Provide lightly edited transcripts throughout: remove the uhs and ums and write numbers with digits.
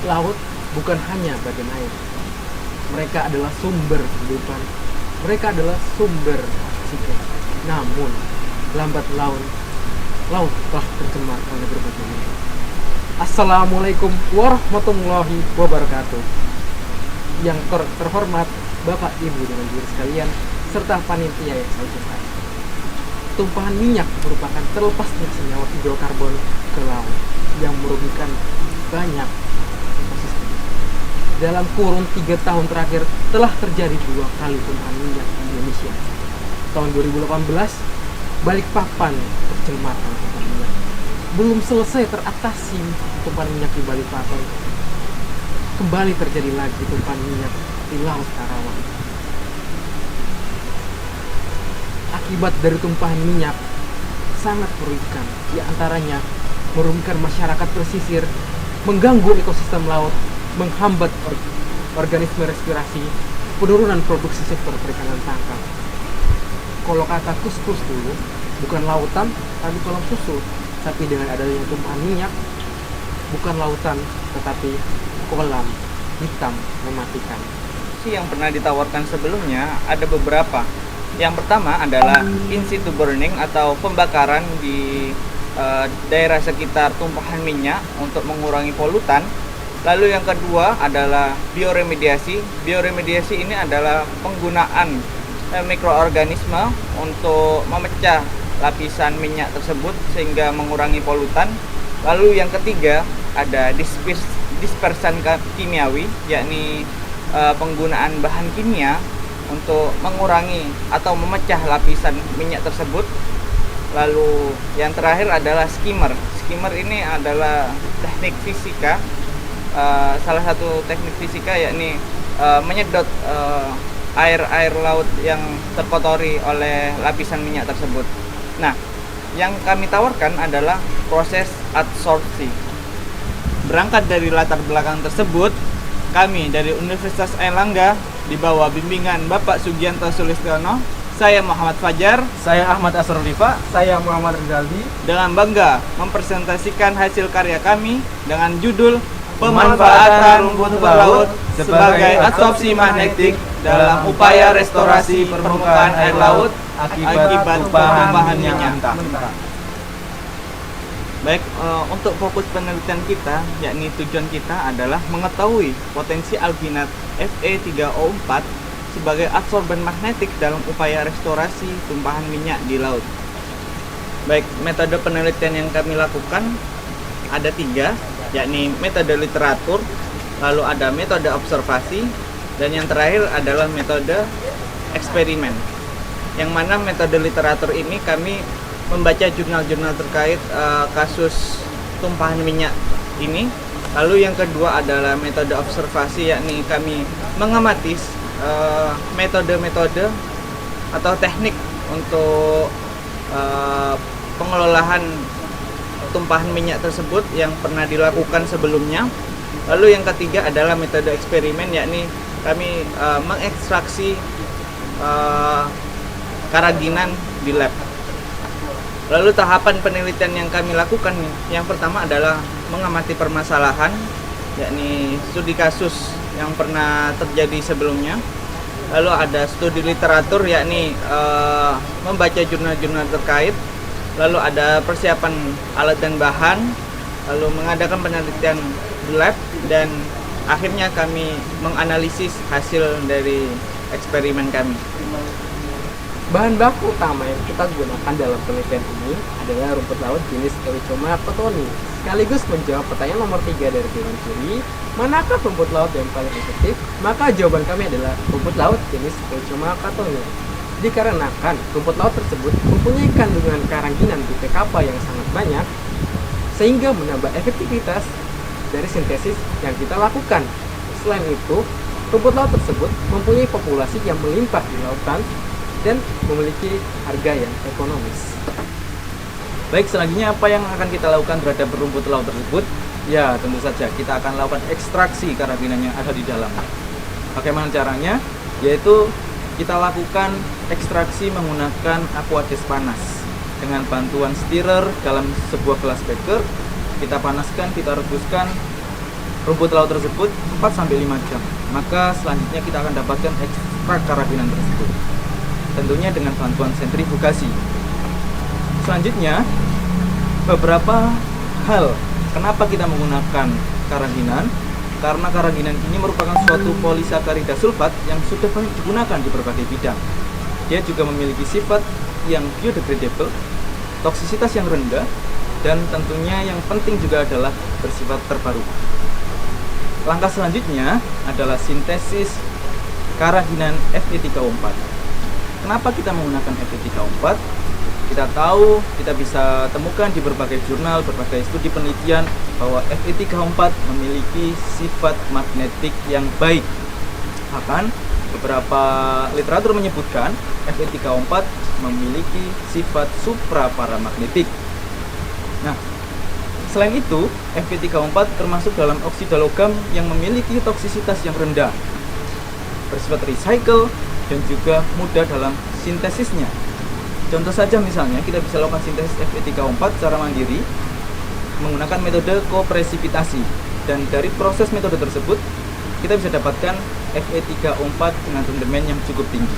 Laut bukan hanya bagian air. Mereka adalah sumber kehidupan. Mereka adalah sumber oksigen. Namun, lambat laun, laut telah tercemar oleh berbagai hal. Assalamualaikum warahmatullahi wabarakatuh. Yang terhormat Bapak Ibu dan Ibu sekalian, serta panitia yang saya cintai. Tumpahan minyak merupakan terlepasnya senyawa hidrokarbon ke laut yang merugikan banyak ekosistem. Dalam kurun 3 tahun terakhir telah terjadi 2 kali tumpahan minyak di Indonesia. Tahun 2018, Balikpapan tercemar oleh tumpahan minyak. Belum selesai teratasi tumpahan minyak di Balikpapan, kembali terjadi lagi tumpahan minyak di Laut Karawang. Akibat dari tumpahan minyak sangat merugikan, di antaranya merugikan masyarakat pesisir, mengganggu ekosistem laut, menghambat organisme respirasi, penurunan produksi sektor perikanan tangkap. Kalau kata kus-kus dulu, bukan lautan tapi kolam susu. Tapi dengan adanya tumpahan minyak, bukan lautan tetapi kolam hitam mematikan. Yang pernah ditawarkan sebelumnya ada beberapa. Yang pertama adalah in situ burning atau pembakaran di daerah sekitar tumpahan minyak untuk mengurangi polutan. Lalu yang kedua adalah bioremediasi. Bioremediasi ini adalah penggunaan mikroorganisme untuk memecah lapisan minyak tersebut sehingga mengurangi polutan. Lalu yang ketiga ada dispersan kimiawi, yakni penggunaan bahan kimia untuk mengurangi atau memecah lapisan minyak tersebut. Lalu yang terakhir adalah skimmer. Skimmer ini adalah teknik fisika, salah satu teknik fisika, yakni menyedot air laut yang terkotori oleh lapisan minyak tersebut. Nah, yang kami tawarkan adalah proses adsorpsi. Berangkat dari latar belakang tersebut, kami dari Universitas Airlangga di bawah bimbingan Bapak Sugianto Sulistiono, saya Muhammad Fajar, Saya Ahmad Asrul-Difa, saya Muhammad Rizaldi, dengan bangga mempresentasikan hasil karya kami dengan judul Pemanfaatan rumput laut sebagai adsorpsi magnetik dalam upaya restorasi permukaan air laut akibat tumpahan minyak. Baik, untuk fokus penelitian kita, yakni tujuan kita adalah mengetahui potensi alginat Fe3O4 sebagai adsorben magnetik dalam upaya restorasi tumpahan minyak di laut. Baik, metode penelitian yang kami lakukan ada 3, yakni metode literatur, lalu ada metode observasi, dan yang terakhir adalah metode eksperimen. Yang mana metode literatur ini kami membaca jurnal-jurnal terkait kasus tumpahan minyak ini. Lalu yang kedua adalah metode observasi, yakni kami mengamati metode-metode atau teknik untuk pengelolaan tumpahan minyak tersebut yang pernah dilakukan sebelumnya. Lalu yang ketiga adalah metode eksperimen, yakni kami mengekstraksi keraginan di lab. Lalu tahapan penelitian yang kami lakukan, yang pertama adalah mengamati permasalahan, yakni studi kasus yang pernah terjadi sebelumnya. Lalu ada studi literatur, yakni membaca jurnal-jurnal terkait. Lalu ada persiapan alat dan bahan, lalu mengadakan penelitian di lab, dan akhirnya kami menganalisis hasil dari eksperimen kami. Bahan baku utama yang kita gunakan dalam penelitian ini adalah rumput laut jenis Eurychoma cottoni. Sekaligus menjawab pertanyaan nomor 3 dari Dewan Juri, manakah rumput laut yang paling efektif? Maka jawaban kami adalah rumput laut jenis Eurychoma cottoni. Dikarenakan rumput laut tersebut mempunyai kandungan karanginan BPKP yang sangat banyak, sehingga menambah efektivitas dari sintesis yang kita lakukan. Selain itu, rumput laut tersebut mempunyai populasi yang melimpah di lautan dan memiliki harga yang ekonomis. Baik, selanjutnya apa yang akan kita lakukan terhadap rumput laut tersebut? Ya, tentu saja kita akan lakukan ekstraksi keraginan yang ada di dalam. Bagaimana caranya? Yaitu kita lakukan ekstraksi menggunakan aqueous panas dengan bantuan stirrer dalam sebuah gelas beker. Kita panaskan, kita rebuskan rumput laut tersebut 4-5 jam, maka selanjutnya kita akan dapatkan ekstrak karabinan tersebut, tentunya dengan bantuan sentrifugasi. Selanjutnya, beberapa hal kenapa kita menggunakan karabinan. Karena karabinan ini merupakan suatu polisakarida sulfat yang sudah banyak digunakan di berbagai bidang. Dia juga memiliki sifat yang biodegradable, toksisitas yang rendah, dan tentunya yang penting juga adalah bersifat terbarukan. Langkah selanjutnya adalah sintesis karabinan Fe3O4. Kenapa kita menggunakan Fe3O4? Kita tahu, kita bisa temukan di berbagai jurnal, berbagai studi penelitian bahwa Fe3O4 memiliki sifat magnetik yang baik. Bahkan beberapa literatur menyebutkan Fe3O4 memiliki sifat supraparamagnetik. Nah, selain itu, Fe3O4 termasuk dalam oksida logam yang memiliki toksisitas yang rendah, bersifat recycle, dan juga mudah dalam sintesisnya. Contoh saja misalnya kita bisa lakukan sintesis Fe3O4 secara mandiri menggunakan metode kopresipitasi, dan dari proses metode tersebut kita bisa dapatkan Fe3O4 dengan rendemen yang cukup tinggi.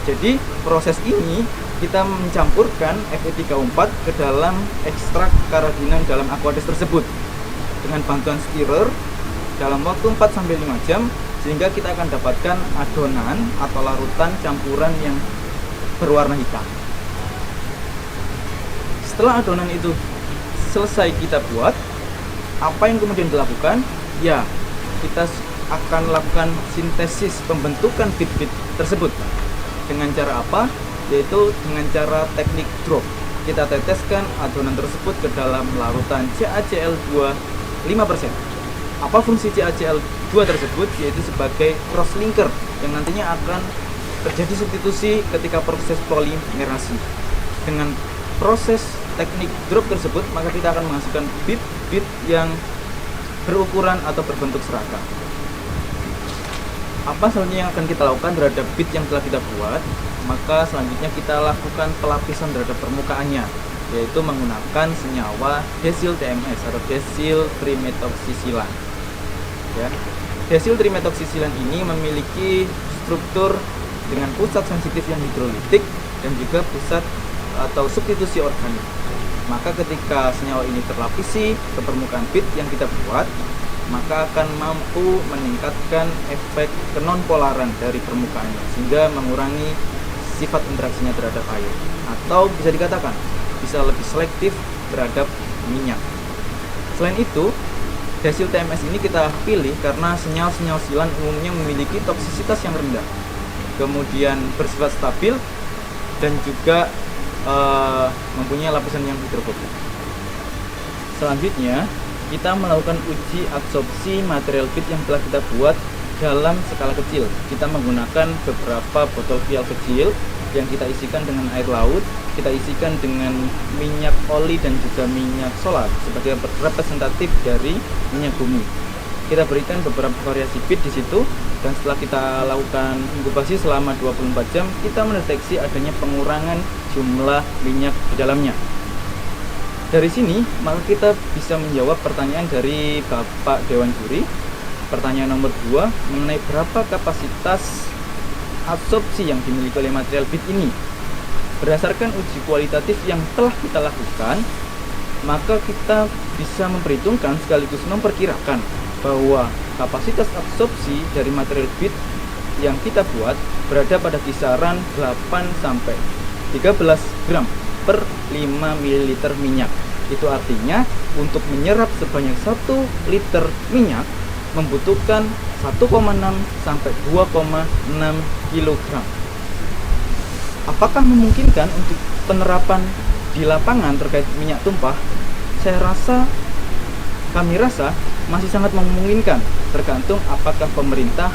Jadi proses ini kita mencampurkan Fe3O4 ke dalam ekstrak karabinan dalam aqueous tersebut dengan bantuan stirrer dalam waktu 4-5 jam, sehingga kita akan dapatkan adonan atau larutan campuran yang berwarna hitam. Setelah adonan itu selesai kita buat, apa yang kemudian dilakukan? Ya, kita akan lakukan sintesis pembentukan bit-bit tersebut. Dengan cara apa? Yaitu dengan cara teknik drop. Kita teteskan adonan tersebut ke dalam larutan CaCl2 5%. Apa fungsi CaCl2 tersebut? Yaitu sebagai cross-linker yang nantinya akan terjadi substitusi ketika proses polimerasi. Dengan proses teknik drop tersebut, maka kita akan menghasilkan bit-bit yang berukuran atau berbentuk seragam. Apa selanjutnya yang akan kita lakukan terhadap bit yang telah kita buat? Maka selanjutnya kita lakukan pelapisan terhadap permukaannya, yaitu menggunakan senyawa desil TMS atau desil trimetoksisilan. Ya, desil trimetoksisilan ini memiliki struktur dengan pusat sensitif yang hidrolitik dan juga pusat atau substitusi organik. Maka ketika senyawa ini terlapisi ke permukaan bit yang kita buat, maka akan mampu meningkatkan efek kenonpolaran dari permukaannya, sehingga mengurangi sifat interaksinya terhadap air, atau bisa dikatakan bisa lebih selektif terhadap minyak. Selain itu, desil TMS ini kita pilih karena senyawa-senyawa silan umumnya memiliki toksisitas yang rendah, kemudian bersifat stabil, dan juga mempunyai lapisan yang hidrofobik. Selanjutnya, kita melakukan uji absorpsi material bit yang telah kita buat dalam skala kecil. Kita menggunakan beberapa botol vial kecil yang kita isikan dengan air laut, kita isikan dengan minyak oli dan juga minyak solar sebagai representatif dari minyak bumi. Kita berikan beberapa variasi bit di situ, dan setelah kita lakukan inkubasi selama 24 jam, kita mendeteksi adanya pengurangan jumlah minyak di dalamnya. Dari sini, maka kita bisa menjawab pertanyaan dari Bapak Dewan Juri. Pertanyaan nomor 2 mengenai berapa kapasitas absorpsi yang dimiliki oleh material bit ini. Berdasarkan uji kualitatif yang telah kita lakukan, maka kita bisa memperhitungkan sekaligus memperkirakan bahwa kapasitas absorpsi dari material bit yang kita buat berada pada kisaran 8-13 gram per 5 ml minyak. Itu artinya untuk menyerap sebanyak 1 liter minyak membutuhkan 1,6 sampai 2,6 kg. Apakah memungkinkan untuk penerapan di lapangan terkait minyak tumpah? Kami rasa masih sangat memungkinkan, tergantung apakah pemerintah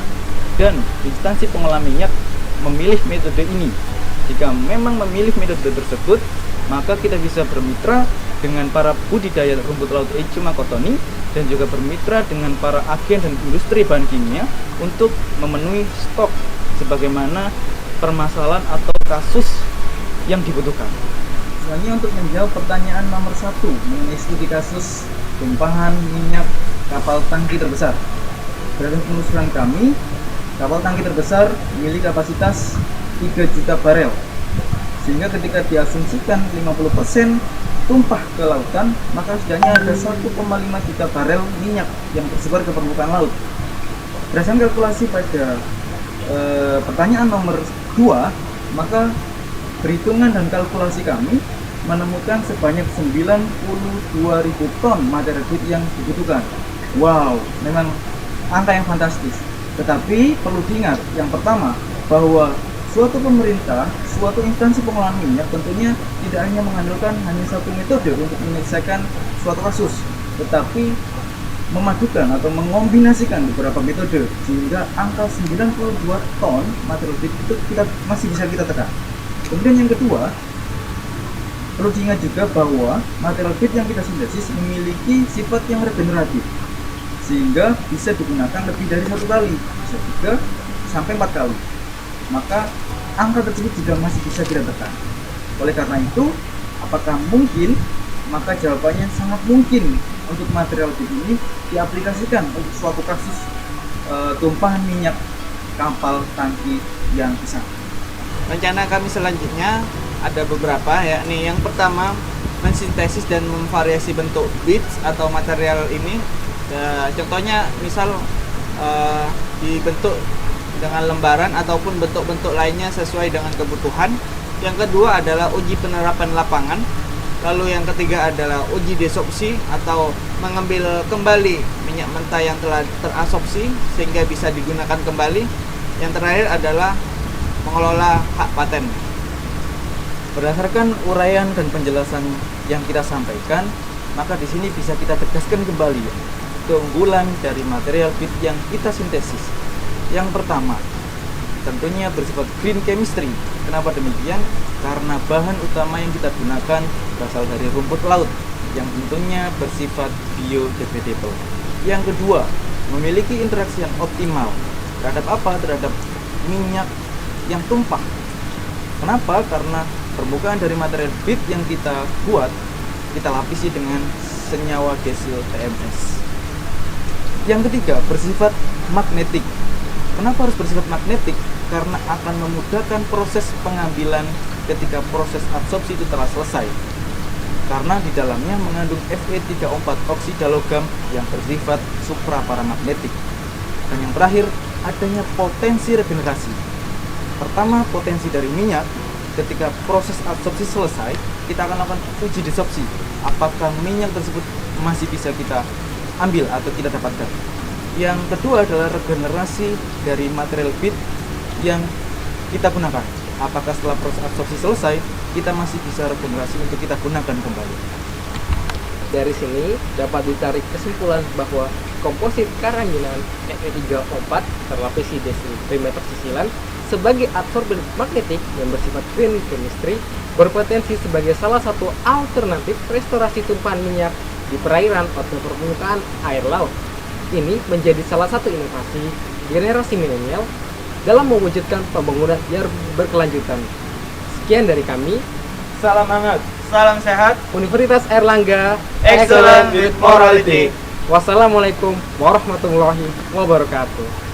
dan instansi pengolah minyak memilih metode ini. Jika memang memilih metode tersebut, maka kita bisa bermitra dengan para budidaya rumput laut Echuma cottoni dan juga bermitra dengan para agen dan industri bahan kimia untuk memenuhi stok sebagaimana permasalahan atau kasus yang dibutuhkan. Selanjutnya, untuk menjawab pertanyaan nomor 1 mengenai studi kasus tumpahan minyak kapal tangki terbesar. Berdasarkan penelusuran kami, kapal tangki terbesar memiliki kapasitas 3 juta barel. Sehingga ketika diasumsikan 50% tumpah ke lautan, maka setidaknya ada 1,5 juta barel minyak yang tersebar ke permukaan laut. Berdasarkan kalkulasi pada pertanyaan nomor 2, maka perhitungan dan kalkulasi kami menemukan sebanyak 92.000 ton material bit yang dibutuhkan. Wow, memang angka yang fantastis. Tetapi perlu diingat, yang pertama, bahwa suatu pemerintah, suatu instansi pengolahan minyak tentunya tidak hanya mengandalkan hanya satu metode untuk menyelesaikan suatu kasus, tetapi memadukan atau mengombinasikan beberapa metode sehingga angka 92 ton material bit itu masih bisa kita tekan. Kemudian yang kedua, perlu diingat juga bahwa material bit yang kita sintesis memiliki sifat yang regeneratif, sehingga bisa digunakan lebih dari 1 kali, bisa 3 sampai 4 kali. Maka angka tersebut juga masih bisa kita tekan. Oleh karena itu, apakah mungkin? Maka jawabannya sangat mungkin untuk material bit ini diaplikasikan untuk suatu kasus tumpahan minyak kapal tangki yang besar. Rencana kami selanjutnya ada beberapa, yakni yang pertama mensintesis dan memvariasi bentuk bits atau material ini. Contohnya misal dibentuk dengan lembaran ataupun bentuk-bentuk lainnya sesuai dengan kebutuhan. Yang kedua adalah uji penerapan lapangan. Lalu yang ketiga adalah uji desopsi atau mengambil kembali minyak mentah yang telah terabsorpsi sehingga bisa digunakan kembali. Yang terakhir adalah mengelola hak paten. Berdasarkan uraian dan penjelasan yang kita sampaikan, maka di sini bisa kita tegaskan kembali keunggulan dari material bit yang kita sintesis. Yang pertama, tentunya bersifat green chemistry. Kenapa demikian? Karena bahan utama yang kita gunakan berasal dari rumput laut yang tentunya bersifat biodegradable. Yang kedua, memiliki interaksi yang optimal terhadap apa? Terhadap minyak yang tumpah. Kenapa? Karena permukaan dari material bit yang kita buat, kita lapisi dengan senyawa gesil TMS. Yang ketiga, bersifat magnetik. Kenapa harus bersifat magnetik? Karena akan memudahkan proses pengambilan ketika proses absorpsi itu telah selesai. Karena di dalamnya mengandung Fe3O4 oksida logam yang bersifat supraparamagnetik. Dan yang terakhir, adanya potensi regenerasi. Pertama, potensi dari minyak. Ketika proses absorpsi selesai, kita akan lakukan uji desopsi. Apakah minyak tersebut masih bisa kita ambil atau kita dapatkan. Yang kedua adalah regenerasi dari material bit yang kita gunakan. Apakah setelah proses absorpsi selesai, kita masih bisa regenerasi untuk kita gunakan kembali. Dari sini dapat ditarik kesimpulan bahwa komposit kerajinan Fe3O4 terlapisi desimeter sisilan sebagai absorber magnetik yang bersifat green chemistry berpotensi sebagai salah satu alternatif restorasi tumpahan minyak di perairan atau permukaan air laut. Ini menjadi salah satu inovasi generasi milenial dalam mewujudkan pembangunan yang berkelanjutan. Sekian dari kami. Salam hangat, salam sehat, Universitas Airlangga, excellent with morality. Wassalamualaikum warahmatullahi wabarakatuh.